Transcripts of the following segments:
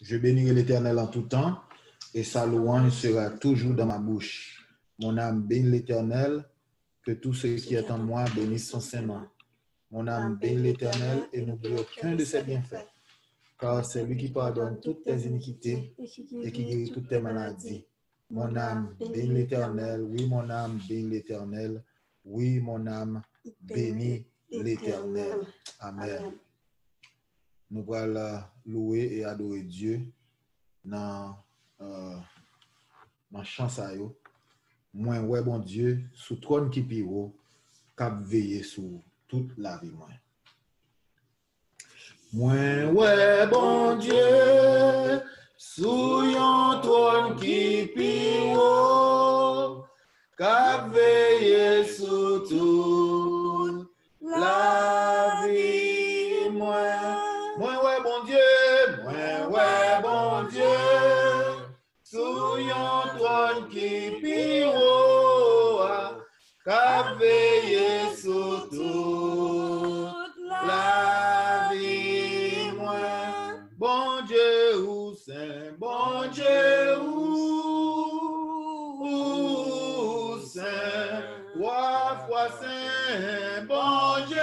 Je bénirai l'Éternel en tout temps, et sa louange sera toujours dans ma bouche. Mon âme bénit l'Éternel, que tout ce qui est en moi bénisse son Saint-Nom. Mon âme bénit l'Éternel et n'oublie aucun de ses bienfaits, car c'est lui qui pardonne toutes tes iniquités et qui guérit toutes tes maladies. Mon âme bénit l'Éternel, oui, mon âme bénit l'Éternel, oui, mon âme bénit l'Éternel. Amen. Nous allons louer et adorer Dieu dans chant ça yo. Moi ouais bon Dieu sous trône qui piro cap veiller sur toute la vie moi. Moi ouais bon Dieu sous yon trône qui piro cap veiller sur toute la vie moi. Moi ouais bon Dieu, sous yon trône qui piro, qu'a veillé sur toute la vie, moi. Bon Dieu ou saint, bon Dieu ou saint, 3 fois saint, bon Dieu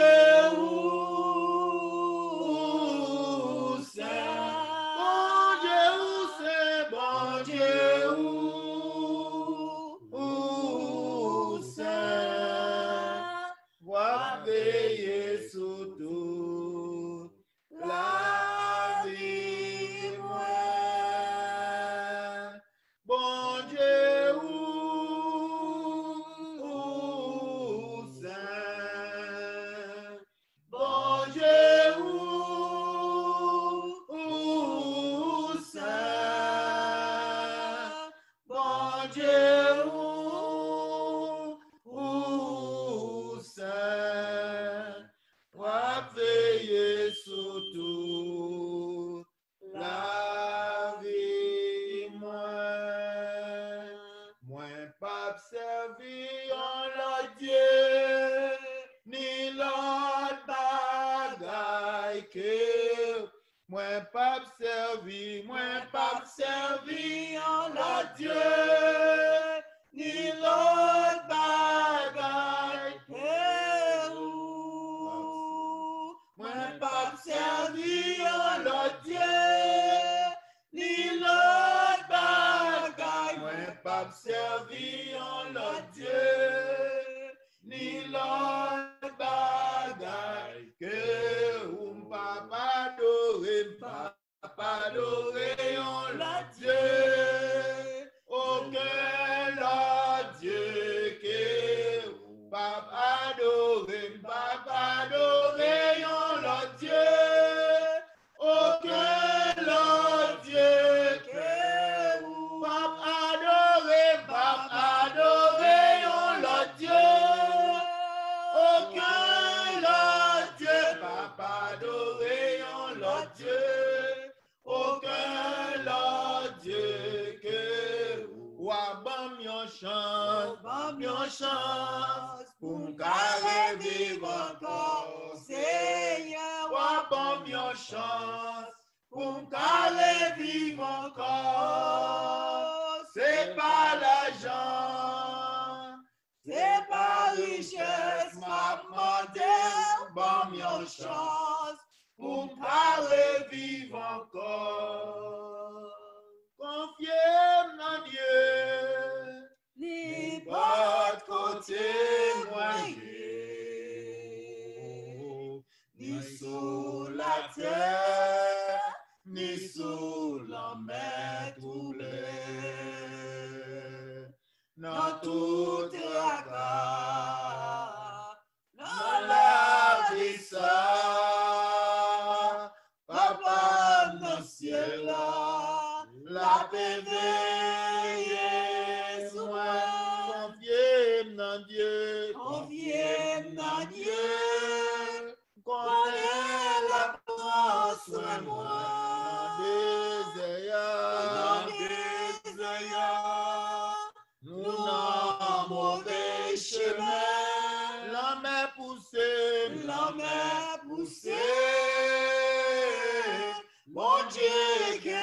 Bon Dieu qui est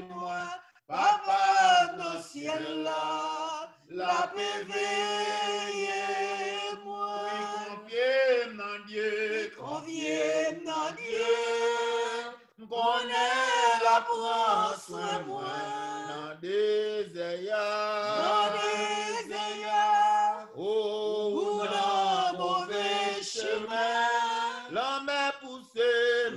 moi, papa dans ciel là, la paix veille moi. Confiez dans Dieu, confiez dans Dieu, connaît la prend soin moi. Dans des désert, oh, dans mauvais chemin, l'homme est poussé,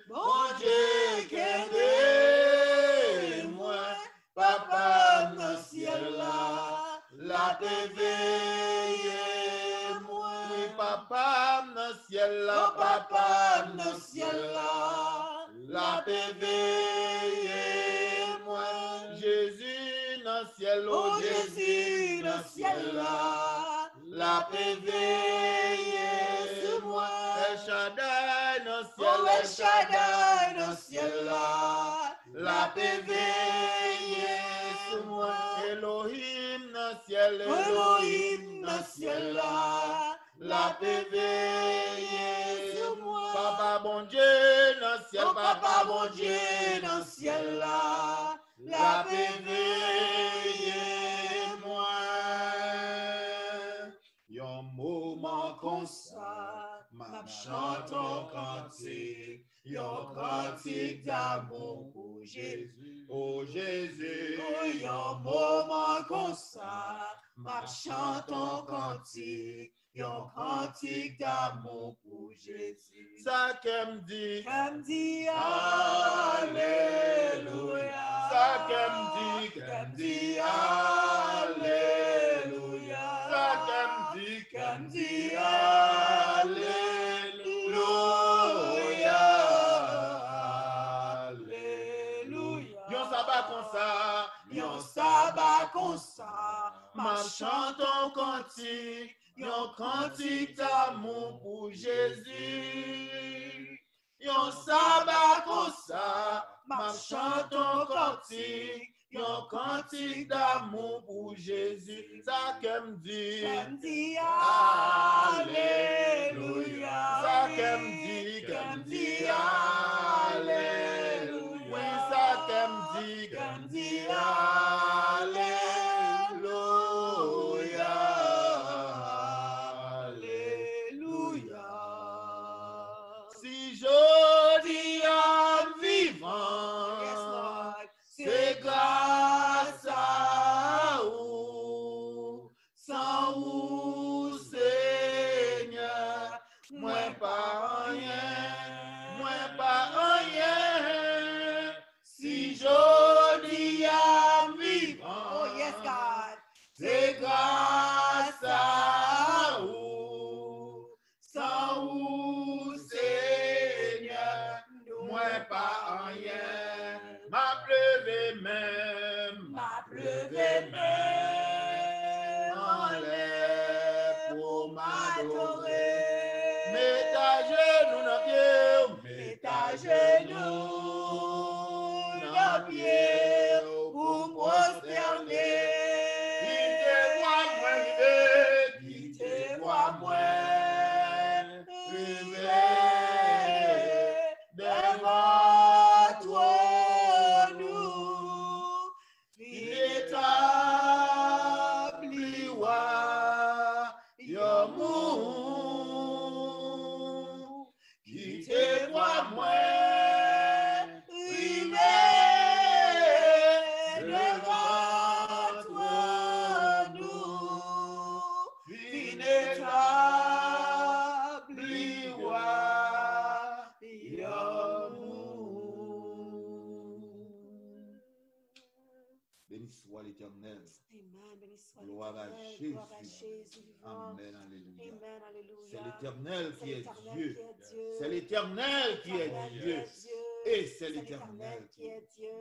mon Dieu qui est moi, papa dans ciel là, la paix veille moi. Oui, papa dans ciel là, papa dans ciel là, la paix veille moi. Jésus dans ciel, oh Jésus dans ciel là, la paix veille sur moi. El Shaddai dans ciel, oh El Shaddai dans ciel là, la paix veille sur moi. Elohim dans ciel, Elohim dans ciel là, la paix veille sur moi. Papa bon Dieu dans ciel, oh, papa bon Dieu dans ciel là, la paix veille moi. Yon moment comme ça, ma chante en cantique, yon cantique d'amour pour Jésus, oh Jésus. Oh, yon moment comme ça, ma chante en cantique, yon cantique d'amour pour Jésus. Ça qu'elle me dit, alléluia. Ça qu'elle me dit, alléluia. Ça qu'elle me dit, alléluia. Alléluia. Yon sabbat comme ça, ma chante en cantique, yon cantique d'amour pour Jésus. Yon sabbat comme ça, ma chante en cantique, yon cantique d'amour pour Jésus. Ça qu'elle me dit, alléluia. Ça qu'elle me dit, alléluia. Oui, ça qu'elle me dit, alléluia. Alléluia. Si je dis à vivant, c'est grâce à vous, sans vous, Seigneur, moi pas rien, si je dis à vivant, oh yes God, c'est grâce à vous, sans vous, Seigneur, moi pas rien, m'a pleuvé même, en l'air pour m'adorer. Mets ta genou dans pied, pour prosterner. Quittez-moi, devant toi, nous, établis, yon mou, quittez-moi, devant toi, nous, établis, yon mou. Béni soit l'Éternel. Amen. Béni soit Gloire à l'Éternel. Jésus. Gloire à Jésus vivant. Amen, alléluia. Amen, alléluia. C'est l'Éternel qui est l'Éternel Dieu. qui est Dieu. C'est l'Éternel qui est L'Éternel Dieu. Et c'est l'Éternel qui est Dieu.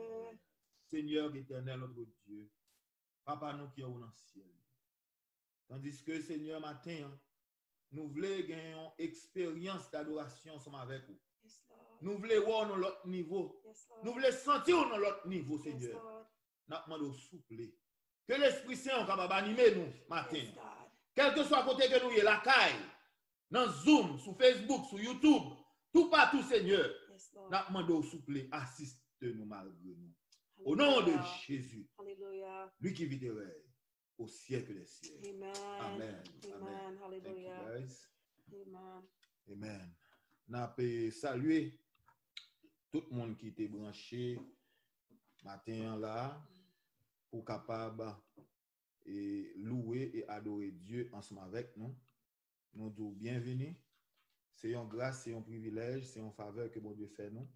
Seigneur éternel, notre Dieu. Papa, nous qui sommes dans le ciel. Tandis que, Seigneur, matin, nous voulons gagner une expérience d'adoration ensemble avec vous. Yes, Lord. Nous voulons voir dans l'autre niveau. Yes, Lord. Nous voulons sentir dans l'autre niveau, Yes, Seigneur. Lord. Nous demandons souple. Que l'Esprit Saint soit capable d'animer nous matin. Yes, God. Quel que soit côté que nous y est, la caille, dans Zoom, sur Facebook, sur YouTube, tout partout, Seigneur, Yes, Lord. n'a demandé au souple, assiste-nous malgré nous. Au nom de Jésus, Hallelujah. lui qui vit des rêves, au siècle des siècles. Amen. Amen. Amen. Amen. Thank you, Hallelujah. guys. Amen. Amen. N'a pas saluer tout le monde qui était branché matin là pour capable et louer et adorer Dieu ensemble avec nous. Nous disons bienvenue. C'est une grâce, c'est un privilège, c'est une faveur que bon Dieu fait nous.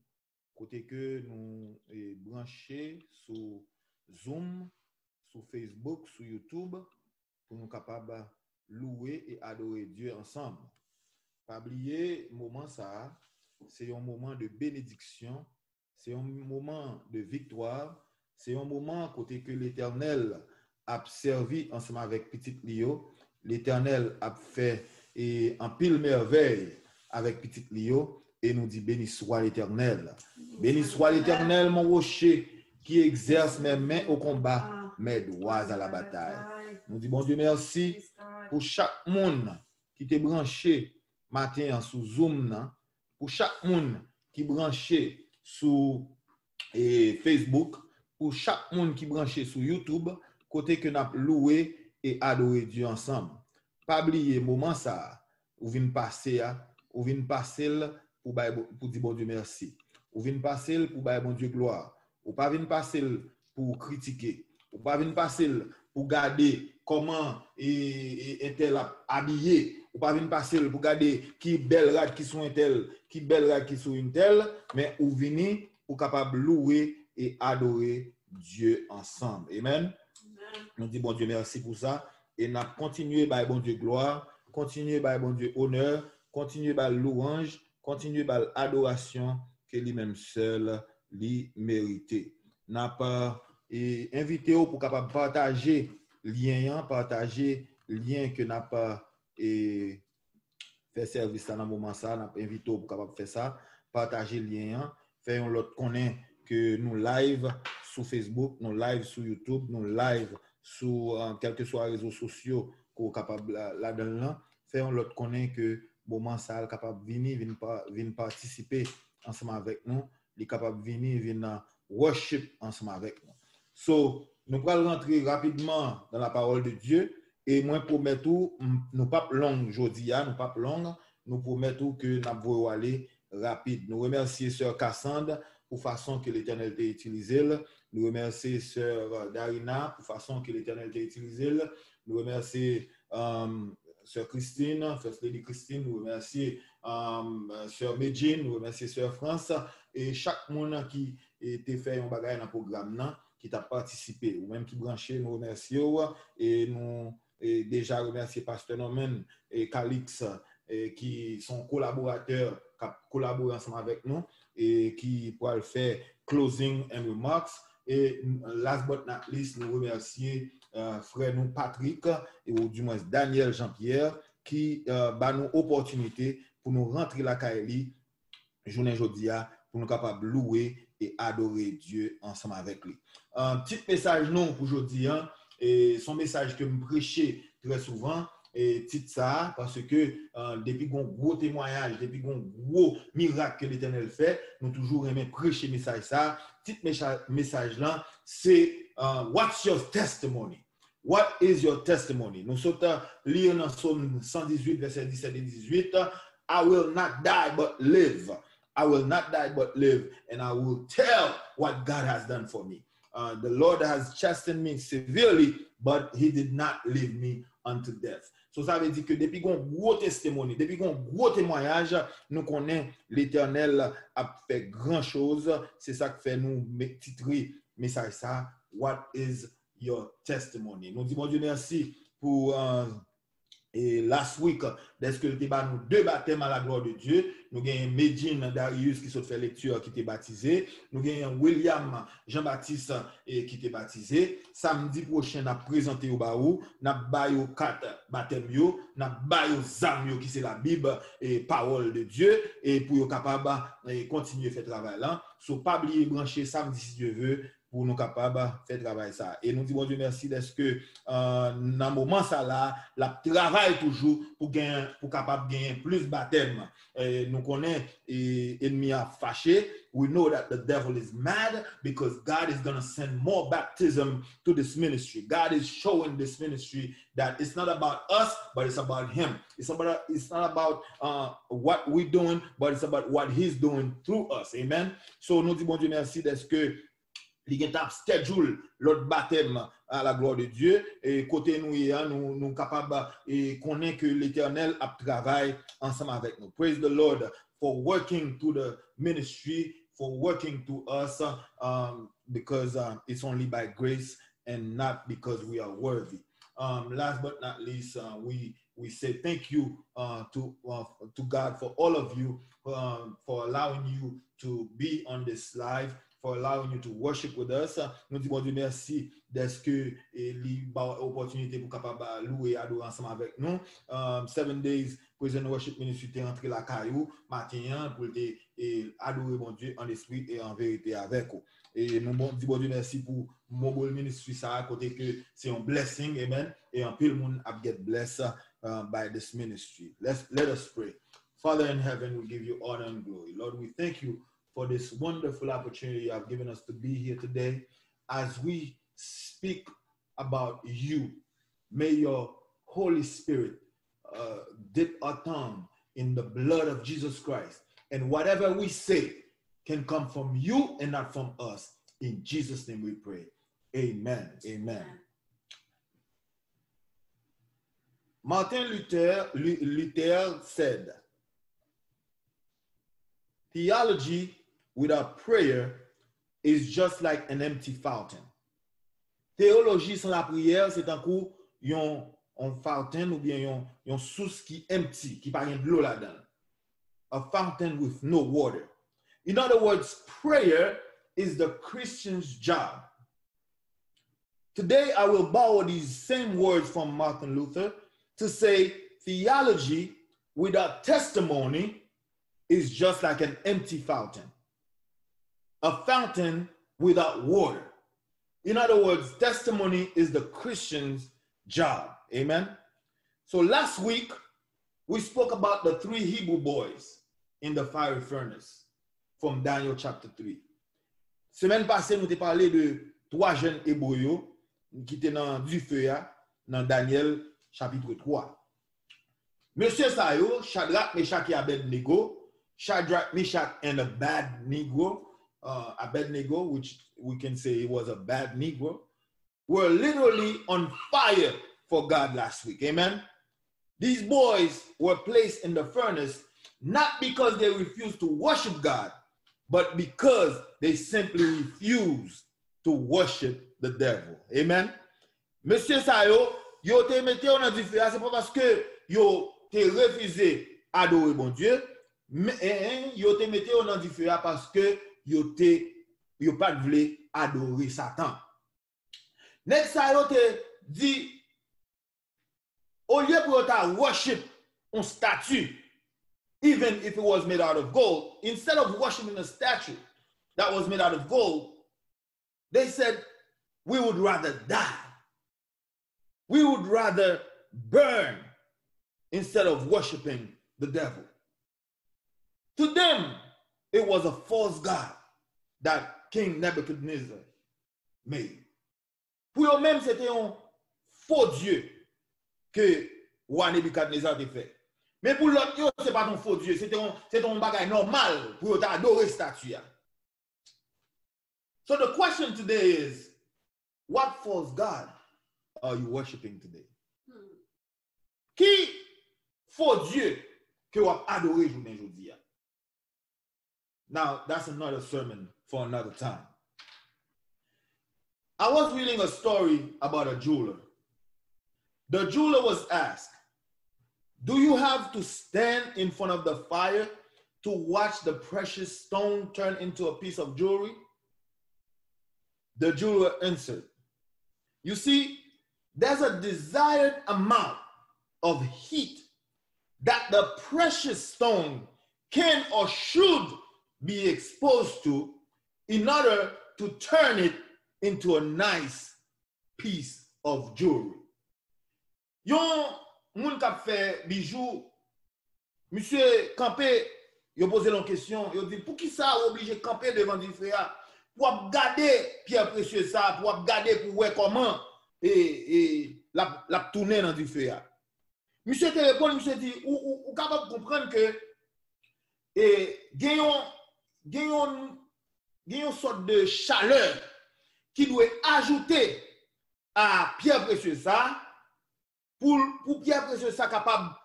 Côté que nous branchés sur Zoom, sur Facebook, sur YouTube, pour nous capables louer et adorer Dieu ensemble. Pas oublier, moment ça, c'est un moment de bénédiction, c'est un moment de victoire, c'est un moment côté que l'Éternel a servi ensemble avec Petit Lio, l'Éternel a fait en pile merveille avec Petit Lio, et nous dit béni soit l'Éternel. Béni soit l'Éternel, mon rocher, qui exerce mes mains au combat, mes doigts à la bataille. Nous dit bon Dieu merci pour chaque monde qui t'est branché matin sous Zoom, pour chaque monde qui branché sur Facebook, pour chaque monde qui branché sur YouTube, côté que nous avons loué et adoré Dieu ensemble. Pas oublier moment ça, ou vient passer pour dire bon Dieu merci. Ou vient passer pour dire bon Dieu gloire. Ou pas vient passer pour critiquer. Ou pas vient passer pour garder comment est-elle habillée. Ou pas venir passer pour regarder qui belle rade qui sont une telle, qui belle rade qui sont une telle, mais ou venir pour capable louer et adorer Dieu ensemble. Amen. Nous dit bon Dieu merci pour ça et n'a continuer par bon Dieu gloire, continuer par bon Dieu honneur, continuer par louange, continuer par adoration que lui-même seul lui mérité. N'a pas invité pour capable partager lien que n'a pas et faire service dans le moment ça, n'a pas invité pour capable faire ça, partager lien, faire un l'autre connaît que nous live sur Facebook, nous live sur YouTube, nous live sur quels que soient les réseaux sociaux qu'on capable là-dedans, faire un l'autre connaît que moment ça capable venir participer ensemble avec nous, il est capable venir worship ensemble avec nous. So, nous allons rentrer rapidement dans la parole de Dieu et moi promets tout, nous pas long aujourd'hui, nous pas long, nous promettons que nous allons aller rapide. Nous remercions sœur Cassandre pour façon que l'Éternel t'a utilisé. Nous remercions sœur Darina pour façon que l'Éternel t'a utilisé. Nous remercions sœur Christine, First Lady Christine, nous remercions sœur Medjine, nous remercions sœur France et chaque monde qui était fait un bagage dans le programme qui t'a participé ou même qui branché, nous remercions et nous déjà remercier Pasteur Norman et Calix qui sont collaborateurs, qui collaborent ensemble avec nous et qui pourront faire closing and remarks. Et last but not least, nous remercier frère nous Patrick et ou du moins Daniel Jean-Pierre qui bat nous opportunité pour nous rentrer la Kaeli journée jodia pour nous capables louer et adorer Dieu ensemble avec lui. Un petit message non pour aujourd'hui et son message que me prêcher très souvent et titre ça parce que depuis qu'on gros témoignage, depuis qu'on gros miracle que l'Éternel fait, nous toujours aimé prêcher message ça. Titre message là, c'est what's your testimony? What is your testimony? Nous sommes lire dans Psaume 118 verset 17 et 18, I will not die but live. I will not die but live and I will tell what God has done for me. The Lord has chastened me severely, but he did not leave me unto death. So ça veut dire que depuis qu'on gros testimony, depuis qu'on gros témoignage, nous connaissons l'Éternel a fait grand chose. C'est ça qui fait nous titrer message ça. What is your testimony? Nous disons bon Dieu merci pour et last week, dès que le débat nous deux baptêmes à la gloire de Dieu, nous avons Medjine Darius qui s'est fait lecture qui était baptisé, nous avons William Jean-Baptiste qui était baptisé. Samedi prochain, nous présenté au baou, nous avons 4 baptêmes, nous avons Zamio qui c'est la Bible et parole de Dieu et pour être capable de continuer à faire travail là. So pas oublier brancher samedi si Dieu veut pour nous capables de faire travail ça. Et nous disons bon Dieu merci parce que dans le moment ça là, la travail toujours pour capable gagner plus baptême. Nous connaissons ennemi a fâché. We know that the devil is mad because God is going to send more baptism to this ministry. God is showing this ministry that it's not about us, but it's about him. It's not about what we're doing, but it's about what he's doing through us. Amen. So nous disons bon Dieu merci parce que il y a un schedule l'autre baptême à la gloire de Dieu et côté nous capables et connaît que l'Éternel a travaillé ensemble avec nous. Praise the Lord for working through the ministry, for working through us because it's only by grace and not because we are worthy. Last but not least, we say thank you to God for all of you for allowing you to be on this live, for allowing you to worship with us. Nous disons bon Dieu merci d'être que l'opportunité pour capable louer et adorer ensemble avec nous. 7 days Praise and Worship Ministry est rentré la caillou matin pour adorer mon Dieu en esprit et en vérité avec vous. Et nous disons bon Dieu merci pour Mobile Ministry ça à côté que c'est un blessing, amen. Et un pile monde a get blessed by this ministry. Let us pray. Father in heaven, we give you honor and glory. Lord, we thank you for this wonderful opportunity you have given us to be here today. As we speak about you, may your Holy Spirit dip our tongue in the blood of Jesus Christ. And whatever we say can come from you and not from us. In Jesus' name we pray. Amen. Amen. Martin Luther said, theology without prayer is just like an empty fountain. Théologie sans la prière, c'est un coup yon fountain ou bien yon source qui empty, qui pas de l'eau là-dedans. A fountain with no water. In other words, prayer is the Christian's job. Today, I will borrow these same words from Martin Luther to say theology without testimony is just like an empty fountain. A fountain without water. In other words, testimony is the Christian's job. Amen. So last week, we spoke about the 3 Hebrew boys in the fiery furnace from Daniel chapter 3. Semaine passée, nous avons parlé de 3 jeunes hébreux qui étaient dans du feu, dans Daniel chapitre 3. Monsieur Sayo, Shadrach, Meshach et Abednego, Shadrach, Meshach and Abednego, which we can say was a bad Negro, were literally on fire for God last week. Amen. These boys were placed in the furnace not because they refused to worship God, but because they simply refused to worship the devil. Amen. Monsieur Sayo, yo te mette dans du feu, c'est pas parce que yo te refusé adorer bon Dieu, mais yo te mette dans du feu parce que yo pas voulu adorer Satan. Next Sayo te dit, au lieu pour ta worship un statue, even if it was made out of gold, instead of worshiping a statue that was made out of gold, they said, we would rather die. We would rather burn instead of worshiping the devil. To them, it was a false god that King Nebuchadnezzar made. Pour eux-mêmes, c'était un faux Dieu que roi Nebuchadnezzar a fait. Mais pour l'autre, ce n'est pas un faux Dieu, c'est un bagage normal pour adorer statue. So the question today is, what false god are you worshiping today? Qui faux Dieu que vous adorez aujourd'hui? Now, that's another sermon for another time. I was reading a story about a jeweler. The jeweler was asked, do you have to stand in front of the fire to watch the precious stone turn into a piece of jewelry? The jeweler answered, you see, there's a desired amount of heat that the precious stone can or should be exposed to in order to turn it into a nice piece of jewelry. Yon moun kap fait bijoux, monsieur campé, yo pose une question, yo dit pour qui ça obligé camper devant du frère pour garder pierre précieuse ça, pour garder pour voir comment et la tourner dans du frère. Monsieur te répond, monsieur dit ou capable de comprendre que gagnons une sorte de chaleur qui doit ajouter à pierre précieuse ça pour pierre précieuse ça capable de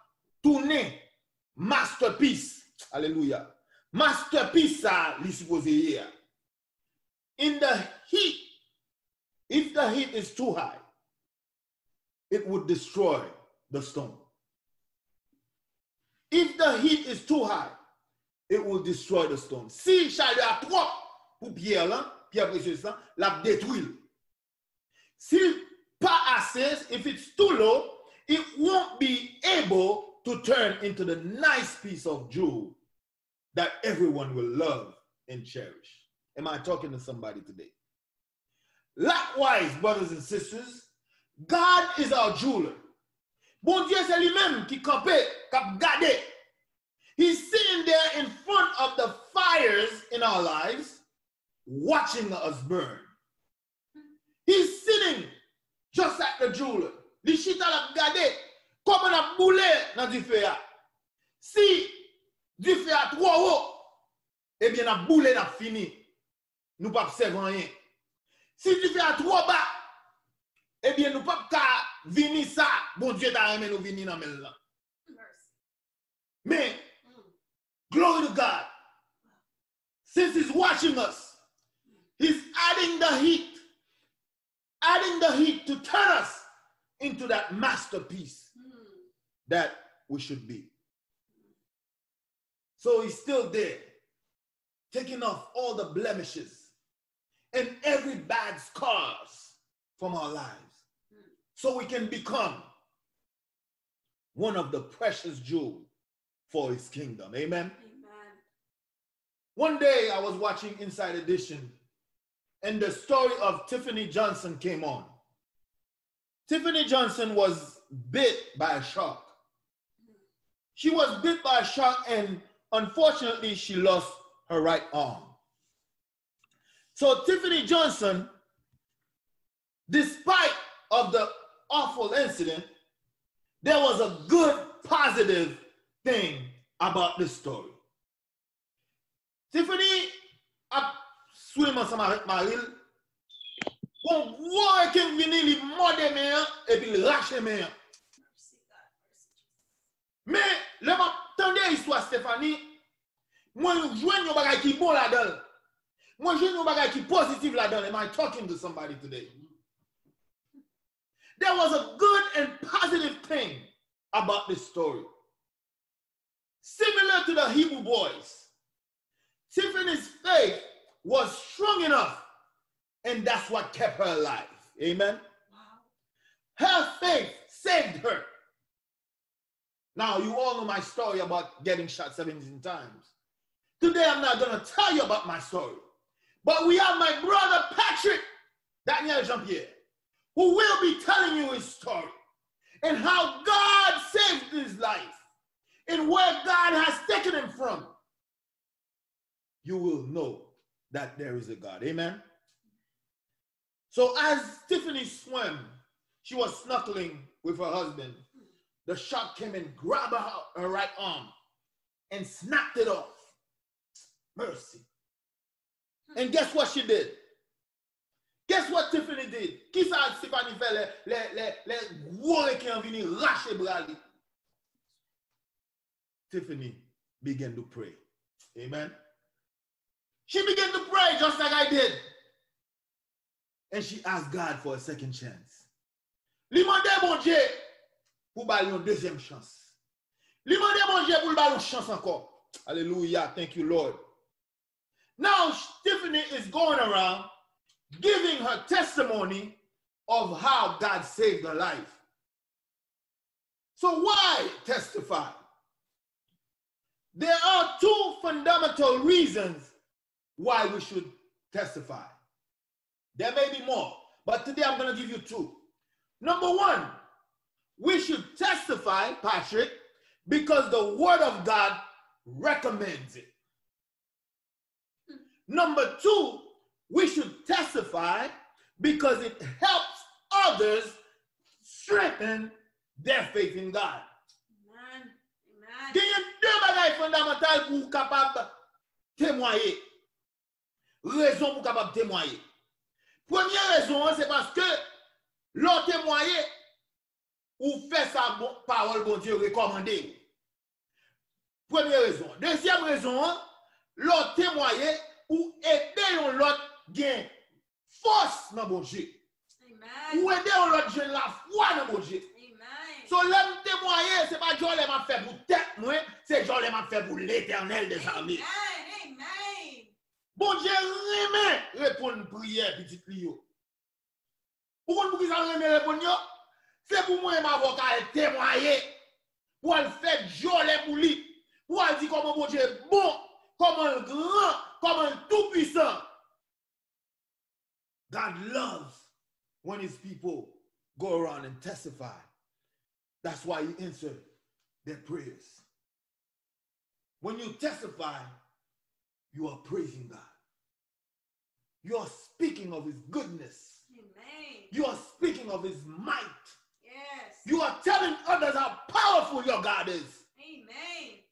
tourner masterpiece. Alléluia. Masterpiece ça li supposé hier. In the heat, if the heat is too high, it would destroy the stone. If the heat is too high, it will destroy the stone. Si chaleur trop pour pierre là, pierre précieuse là, la détruit. Si pas assez, if it's too low, it won't be able to turn into the nice piece of jewel that everyone will love and cherish. Am I talking to somebody today? Likewise, brothers and sisters, God is our jeweler. Bon Dieu, c'est lui-même qui campait, qui gardé. He's sitting there in front of the fires in our lives, watching us burn. He's sitting just like the jeweler. Li chita la gade, comme on a boulé dans du feu. Si du feu a trop haut, eh bien, la boulé n'a fini. Nous pas observer rien. Si du feu a trop bas, eh bien, nous pas venir ça. Bon Dieu t'a aimé nous venir dans le là. Mais, glory to God. Since he's watching us, he's adding the heat to turn us into that masterpiece that we should be. So he's still there, taking off all the blemishes and every bad scars from our lives, so we can become one of the precious jewels for his kingdom. Amen. Amen. One day I was watching Inside Edition, and the story of Tiffany Johnson came on. Tiffany Johnson was bit by a shark. She was bit by a shark, and unfortunately, she lost her right arm. So Tiffany Johnson, despite of the awful incident, there was a good, positive thing about this story. Tiffany swim ensemble avec Maril. Bon, voir qu'elle vient li morde men et puis lâche men. Mais le m'attendais histoire Stéphanie, moi joindre un bagage qui bon là-dedans. Moi joindre un bagage qui positif là-dedans. Am I talking to somebody today? There was a good and positive thing about this story. Similar to the Hebrew boys, Tiffany's faith was strong enough, and that's what kept her alive. Amen? Wow. Her faith saved her. Now, you all know my story about getting shot 17 times. Today, I'm not going to tell you about my story. But we have my brother Patrick, Daniel Jean-Pierre, who will be telling you his story and how God saved his life and where God has taken him from. You will know that there is a God. Amen? So as Tiffany swam, she was snuggling with her husband. The shark came and grabbed her right arm and snapped it off. Mercy. And guess what she did? Guess what Tiffany did? Qui ça Tiffany fait les gros qui ont venu racher bras. Tiffany began to pray. Amen. She began to pray just like I did. And she asked God for a second chance. Li mande bon Dieu pour ba une deuxième chance. Li mande bon Dieu pour ba une chance encore. Hallelujah. Thank you, Lord. Now Tiffany is going around giving her testimony of how God saved her life. So why testify? There are two fundamental reasons why we should testify. There may be more, but today I'm going to give you 2. Number 1, we should testify, Patrick, because the word of God recommends it. Number 2, we should testify because it helps others strengthen their faith in God. Amen. Amen. Il y a 2 bagages fondamentales pour capable témoigner. Raison pour capable témoigner. Première raison, c'est parce que l'on témoigner ou fait sa parole, bon Dieu, recommandée. Première raison. Deuxième raison, l'on témoigner ou aider l'autre gain force dans bon Dieu. Amen. Ou aider l'autre jeune la foi dans bon Dieu. Amen. So l'homme témoigner, c'est pas Dieu m'a fait pour tête moi, c'est Dieu m'a fait pour l'Éternel des armées. Amen. Amen. Bon Dieu remet répondre prière petit Lio. Pourquoi vous ça remet répondre? C'est pour moi m'avocat témoigner pour le faire joler pour lui. Pour dire comment bon Dieu est bon, comment il est grand, comment il est tout puissant. God loves when his people go around and testify. That's why he answered their prayers. When you testify, you are praising God. You are speaking of his goodness. Amen. You are speaking of his might. Yes. You are telling others how powerful your God is. Amen.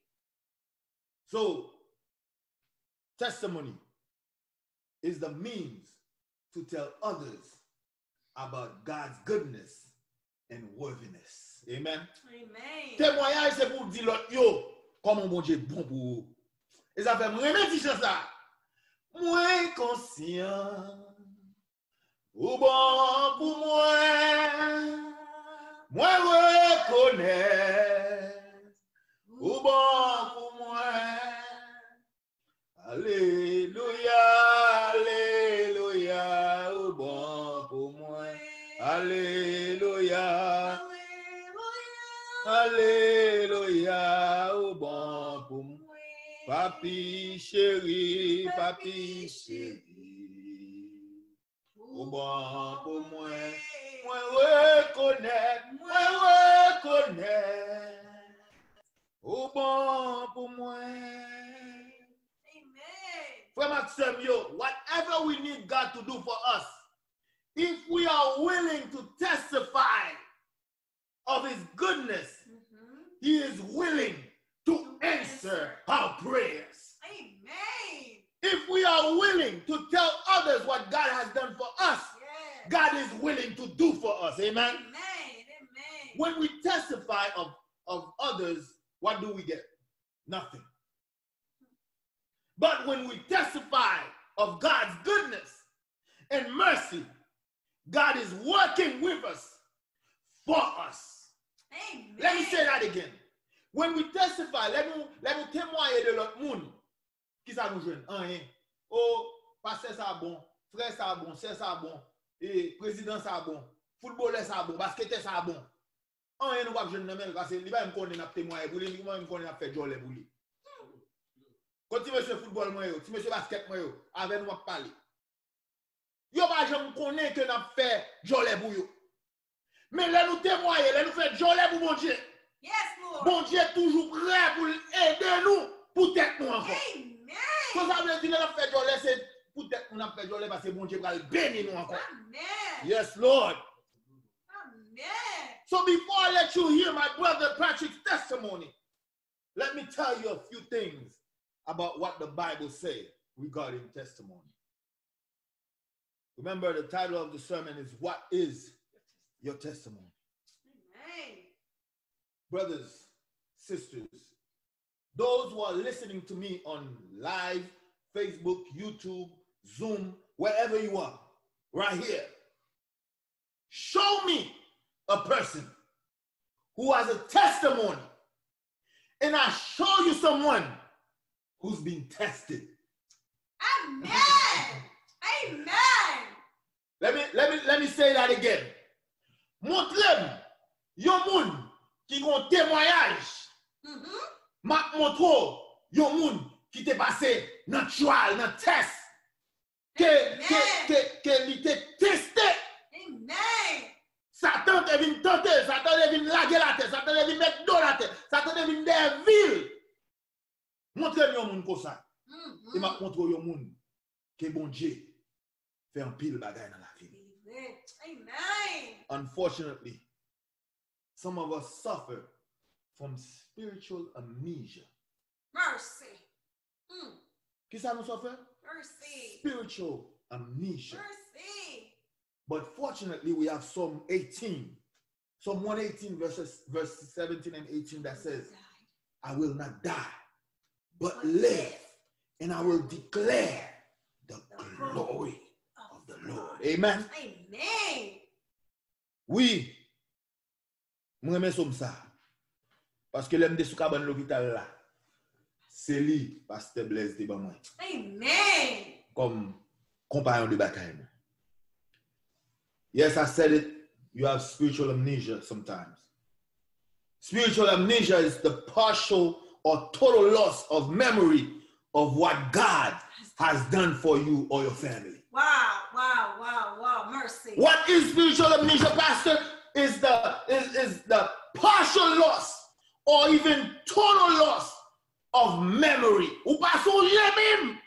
So, testimony is the means to tell others about God's goodness and worthiness. Amen. Amen. Témoignage, c'est pour dire l'autre, yo, comment mon Dieu est bon pour vous. Et ça fait moi dire ça. Moi conscient, ou bon pour moi. Moi reconnais, ou bon pour moi. Alléluia, alléluia, ou bon pour moi. Alléluia, alléluia, ou bon pour moi. Papi chéri, ou bon pour moi. Moi reconnais, ou bon pour moi. Frère Maxime, yo, whatever we need God to do for us, if we are willing to testify of his goodness, he is willing to answer our prayers. Amen. If we are willing to tell others what God has done for us, Yes. God is willing to do for us. Amen. Amen. Amen. When we testify of others, what do we get? Nothing. But when we testify of God's goodness and mercy, God is working with us, for us. Amen. Let me say that again. When we testify, let me témoigner de l'autre monde. Qui ça nous joue? Rien. Oh, pasteur ça bon, frère ça bon, sœur ça bon, et président ça bon, footballeur ça bon, basketteur ça bon. Rien nous pas jeune même parce que il va me connaître n'a témoigner pour lui, moi me connaître n'a fait joler pour lui. Quand tu monsieur football moi yo, tu monsieur basket moi yo, avec nous parler. Yo pas jamais connaît que n'a fait joler pour yo. Mais là nous témoigner, là nous fait joler pour mon Dieu. Yes, Lord. Bon Dieu est toujours prêt pour aider nous, pour tête nous encore. Amen. Ça veut dire que nous fait joler, c'est pour tête nous fait joler parce que bon Dieu va bénir nous encore. Amen. Yes, Lord. Amen. So before I let you hear my brother Patrick's testimony, let me tell you a few things about what the Bible says regarding testimony. Remember, the title of the sermon is What is Your Testimony? Amen. Brothers, sisters, those who are listening to me on live, Facebook, YouTube, Zoom, wherever you are, right here, show me a person who has a testimony, and I show you someone who's been tested. Amen. Amen. Let me say that again. Montrez-moi yon moun qui gon témoignage. Ma montre yon moun qui t'est passé dans trial, dans test. que il te testé. Amen. Satan te vient tenter, Satan te vient laguer la terre, Satan te vient mettre dans la terre, Satan te vient des villes. Montrez-moi un monde comme ça. Et m'a montré un monde que bon Dieu fait un pile bagaille dans la vie. Amen. Unfortunately, some of us suffer from spiritual amnesia. Mercy. Qui ça nous suffer? Mercy. Spiritual amnesia. Mercy. But fortunately, we have Psalm 18. Psalm 118 verses 17 and 18 that says, I will not die, but live, and I will declare the glory of the Lord. Amen. Amen. Oui, moi j'aime somme ça. Parce que l'aime de sous cabane l'hôpital là, c'est lui, Pasteur Blaise de moi. Amen. Comme compagnon de bataille. Yes, I said it. You have spiritual amnesia sometimes. Spiritual amnesia is the partial or total loss of memory of what God has done for you or your family. Wow. Mercy. What is spiritual amnesia, Pastor? Is the partial loss or even total loss of memory. Ou pas songer même.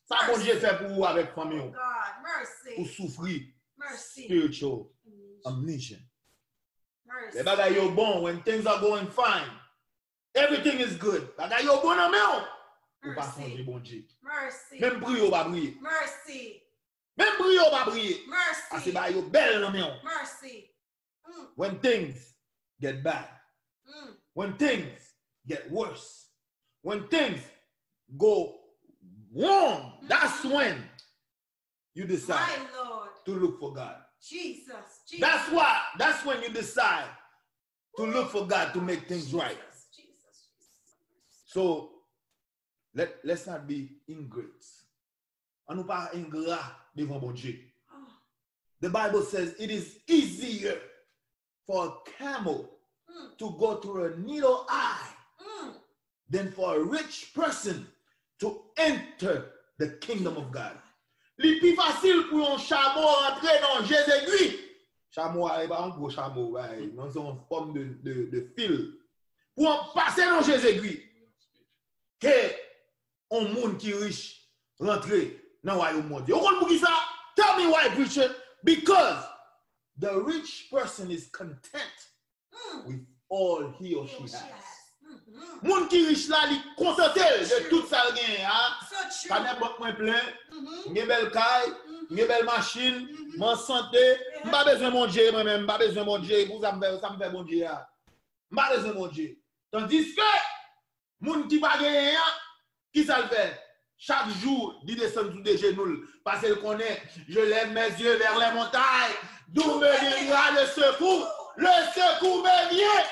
Ça bon Dieu fait pour vous avec famille. God, mercy. Ou souffrir. Mercy. Spiritual amnesia. Mercy. Les bagailles yo bon when things are going fine. Everything is good. Bagailles yo bon en main. Ou pas songer bon Dieu. Mercy. Même prier ou pas prier. Mercy. Même prier ou pas prier. Parce que Mercy. bagailles yo belle en main. Mercy. When things get bad. When things get worse. When things go wrong, that's when you decide My Lord. to look for God. Jesus. That's when you decide to look for God to make things right. Jesus. So let's not be ingrates. On nous pas ingrat devant bon Dieu. The Bible says it is easier for a camel to go through a needle eye than for a rich person to enter the kingdom of God. Li plus facile pour un chameau rentrer dans Jésus-Christ. Chameau n'est pas un gros chameau, non, c'est une forme de fil. Pour passer dans Jésus-Christ, que un monde qui est riche rentrer dans le royaume de Dieu. Vous comprenez ça? Tell me why, preacher. Because the rich person is content with all he or she has. Moun qui riche là, li contenté de tout ça gain, hein. Pas banque moins plein, une belle caille, une belle machine, mon santé, pas besoin mon Dieu moi-même, pas besoin mon Dieu, pour ça me fait bon Dieu. Pas besoin mon Dieu. Tandis que moun qui pas gagné, qui ça le fait? Chaque jour, il descend sous des genoux parce qu'il connaît, je lève mes yeux vers les montagnes, d'où me viendra le secours. Le secours me vient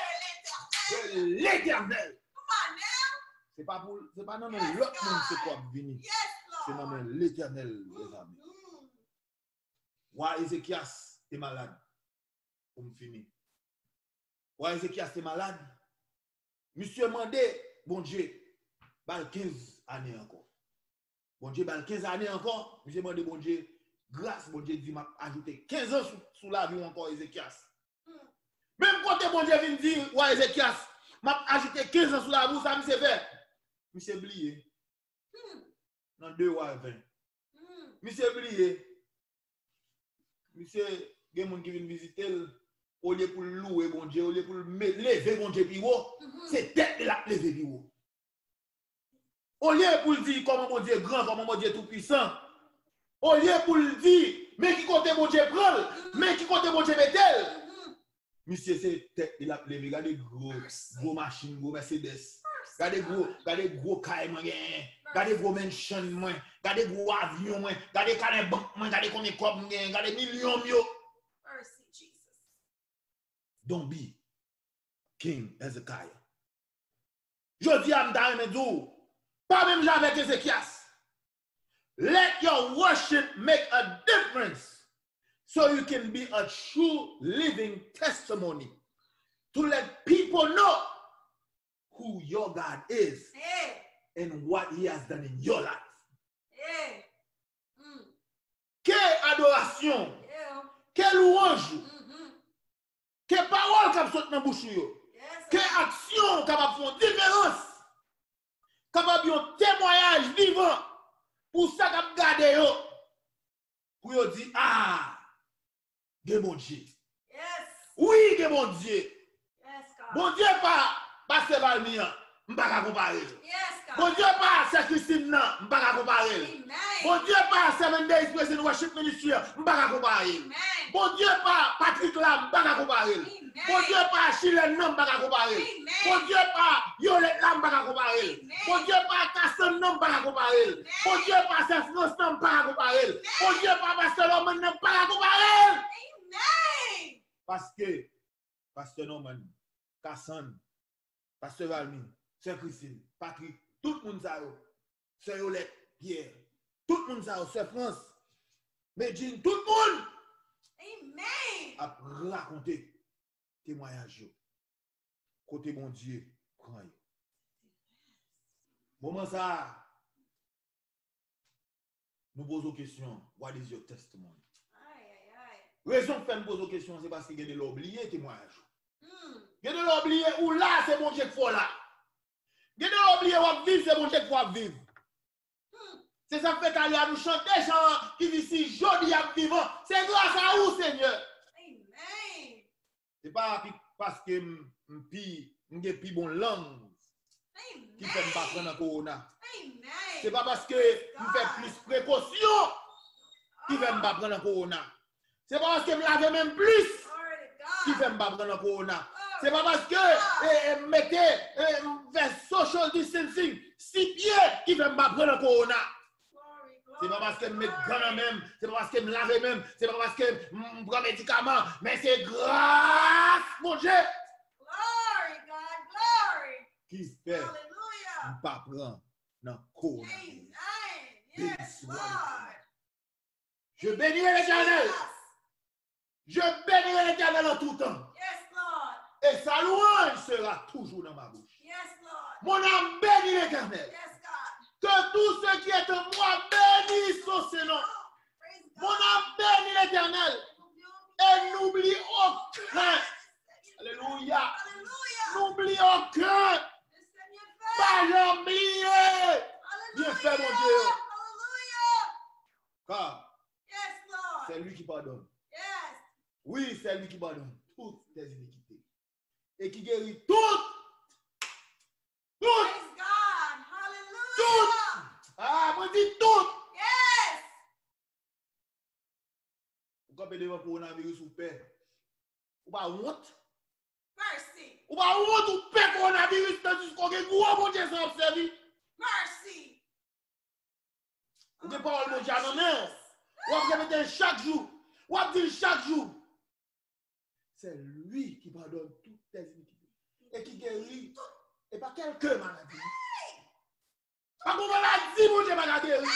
de l'Éternel. C'est pas non mais l'autre monde c'est quoi venir. C'est non mais l'Éternel les amis. Why Ézéchias est malade? Pour me finir. Why Ézéchias est malade? Monsieur mandé bon Dieu, 15 années encore. Bon Dieu, 15 années encore, monsieur demande bon Dieu, grâce, bon Dieu dit, m'a ajouté 15 ans sous la vie encore Ézéchias. Même quand bon Dieu vient dire, ouais Ézéchias, m'a ajouté 15 ans sous la vie, ça me s'est fait. Monsieur oublié. Dans 2 ou 20. Monsieur oublié. Monsieur, il y a des gens qui viennent visiter, au lieu pour louer bon Dieu, au lieu pour lever bon Dieu plus haut, c'est tête de la lever plus haut. Au lieu pour le dire comment mon Dieu est grand, comment mon Dieu est tout puissant. Au lieu pour le dire, mais qui compte mon Dieu prend, mais qui compte mon Dieu met-elle. Monsieur, c'est tête de la lever, regardez gros machines, gros Mercedes. Regardez gros cailles, regardez gros mansion, regardez gros avions, regardez combien de banques, regardez combien de corps, regardez millions. Mercy, Jesus. Don't be King Hezekiah. Je dis à M'dou, pas même avec Ézéchias. Let your worship make a difference so you can be a true living testimony to let people know who your God is and what he has done in your life. adoration, Yeah. que louange, Mm-hmm. que parole qui sortent dans bouche yo, Yes, que sir. action capable faire différence, capable un témoignage vivant pour ça qu'a garder yo. Pour yo dire ah, de mon Dieu. Yes. Oui, de mon Dieu. Yes, God. Bon Dieu pas Pasteur Valmien, m'pa comparer. Yes, God. Bon Dieu pas Sœur Christine nan, m'pa comparer. Amen. Bon Dieu pas 7 Days President Worship Ministry, m'pa comparer. Amen. Bon Dieu pas Patrick Lam, m'pa comparer. Amen. Bon Dieu pas Chilène nan, m'pa comparer. Amen. Bon Dieu pas Yolette Lam, m'pa comparer. Amen. Bon Dieu pas Casson nan, m'pa comparer. Amen. Bon Dieu pas Sœur France nan, m'pa comparer. Bon Dieu pas Pasteur Norman nan, m'pa comparer. Amen. Parce que Pasteur Norman, Casson, Pasteur Valmy, Sœur Christine, Patrick, tout le monde ça yo. Sœur Yolette, Pierre, tout le monde ça yo, Sœur France, Medjine, tout le monde Amen. a raconté témoignage yo. Côté bon Dieu, prend yo. Moment ça, nous posons question, what is your testimony? Aïe, aïe, aïe. Raison pour nous poser question, c'est parce qu'il y a de l'oublié témoignage. Mm. Il y a de l'oublié ou là, c'est bon Dieu qui faut là. Il y a de l'oublié ou vivre, c'est bon Dieu qui faut vivre. C'est ça fait qu'à nous chanter chant qui dit si jodi à vivant. C'est grâce à vous, Seigneur. Amen. C'est pas parce que j'ai plus bon langue qui fait me pas prendre corona. Amen. C'est pas parce que je fais plus précaution qui fait me pas prendre corona. C'est pas parce que je lave même plus Glory to qui God. fait me pas prendre corona. C'est pas parce que je mettez social distancing 6 pieds qui fait me pas prendre corona. Glory, glory. C'est pas parce que je mets gants même, c'est pas parce que je me lave même, c'est pas parce que je prends médicaments, mais c'est grâce, mon Dieu, Glory, God. Glory. qui fait Hallelujah. ne pas prendre dans le corona. Amen. Yes, Lord. Je bénirai l'Éternel. Jesus. Je bénirai l'Éternel en tout temps. Yes, Lord. Et sa louange sera toujours dans ma bouche. Yes, Lord. Mon âme bénit l'Éternel. Yes, God. Que tout ce qui est en moi bénisse son Seigneur. Oh, praise God. Mon âme bénit l'Éternel. Et n'oublie aucun. Alléluia. Hallelujah. N'oublie aucun. The Seigneur fait. Pas l'oublier. Bien fait, mon Dieu. Hallelujah. Car Yes, Lord. c'est lui qui pardonne. Yes. Oui, c'est lui qui pardonne toutes tes iniquités. Et qui guérit toutes. Toutes. Praise God. Hallelujah. Ah, moi dis toutes. Yes. Vous avez devant coronavirus ou paix. Ou pas honte. Mercy. Ou pas honte ou paix coronavirus tandis qu'on a gros mon Dieu sans observer. Mercy. Ou des paroles mon Dieu à main. Ou avez répéter chaque jour. Ou avez dit chaque jour. C'est lui qui pardonne toutes tes iniquités. Et qui guérit. Et pas quelques maladies. Pas qu'on maladie, mon Dieu, pas guérir.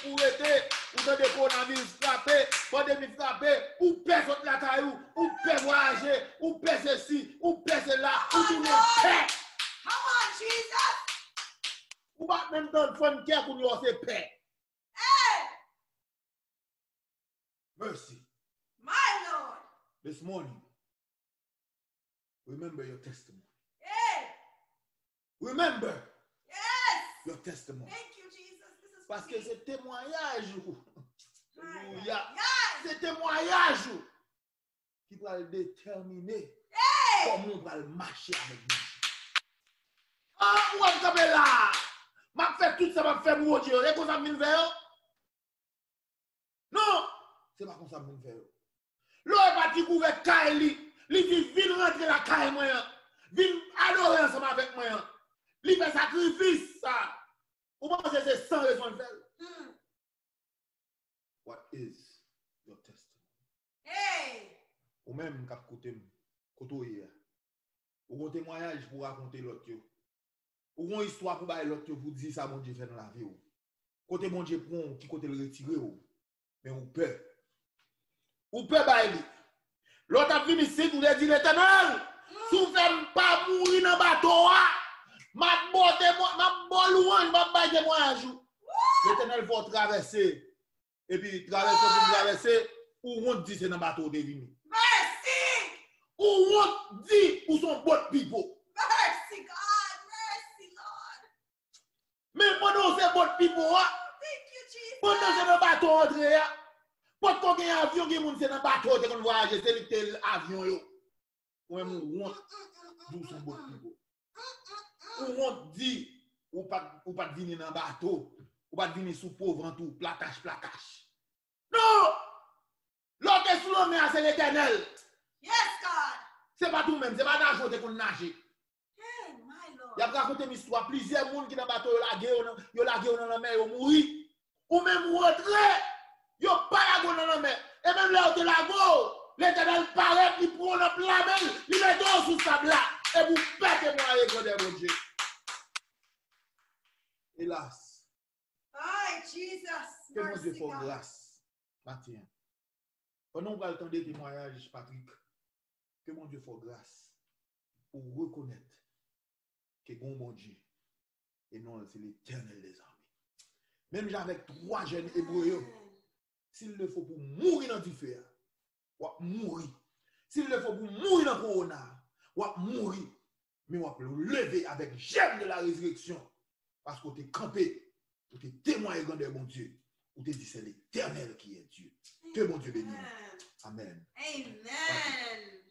Ou était, ou dans des coronavirus frappé, pandémie frappé, ou personne la caillou, ou peut voyager, ou peut ceci, ou peut cela, ou tout le monde paix. Come on, Jesus. Ou pas même dans le fond cœur pour nous c'est paix. Hey. Mercy. My Lord. This morning, remember your testimony. Hey. Remember Yes. your testimony. Thank you, Jesus. This is Parce for que me. c'est témoignage. Alléluia. Yes. C'est témoignage qui va déterminer Hey. comment on va marcher avec nous. Ah, où est-ce que c'est là? M'a fait tout ça, m'a fait mon Dieu. Et comme ça, me faire? Non, c'est pas comme ça, me faire. L'eau est parti couvert Kaili. Il dit, viens rentrer la caille, moi. Viens adorer ensemble avec moi. Il fait sacrifice, ça. Vous pensez que c'est sans raison de faire? Mm. What is your testimony? Hey. Ou même, cap côté, hier. Ou un témoignage pour raconter l'autre. Ou une histoire pour bailler l'autre pour dire ça, mon Dieu fait dans la vie. Côté mon Dieu prend, qui côté le retirer. Mais ou peur. Ou peur bailler. L'autre a venu ici, vous avez dit l'Éternel. Si vous ne faites pas mourir dans le bateau, ma bonne louange, ma baille témoignage. L'Éternel va traverser Et puis, traverser, ou on dit c'est dans le bateau de vini. Mercy. Ou on dit où sont boat people. Mercy, God. Mercy, Lord. Mais pendant c'est boat people, Thank you, Jesus. pendant c'est dans le bateau André, quand on a un avion qui est dans le bateau, c'est qu'on voyage, c'est l'avion. Ou même on d'où sont boat people. Ou on dit, ou pas venir dans le bateau, ou pas venir sous pauvre en tout, placache. Non! L'autre est sous l'eau, mais c'est l'Éternel. Yes, God. C'est pas tout même, c'est pas nager qu'on nage. Hey, my Lord. Il y a raconté une histoire, plusieurs personnes qui dans le bateau, ils lagué dans la mer, ils mourent. Ou même rentrer, ils pas lagué dans la mer. Et même là où lago, l'Éternel paraît, il prend la mer, il met dos sous sa là, et vous pétez moi avec mon Dieu. Hélas. Hi, Jesus. Que mon Dieu Mercy, fasse God. grâce, Matin. Pendant qu'on va le temps des témoignages, Patrick, que mon Dieu fasse grâce pour reconnaître que mon Dieu, et non, c'est l'Éternel des armées. Même avec 3 jeunes hébreux, s'il le faut pour mourir dans du feu, ou mourir. S'il le faut pour mourir dans le corona, ou mourir. Mais on peut le lever avec gemme de la résurrection. Parce qu'on t'est campé, on t'est témoigné de mon Dieu. On t'est dit c'est l'Éternel qui est Dieu. Que mon Dieu bénisse. Amen. Amen.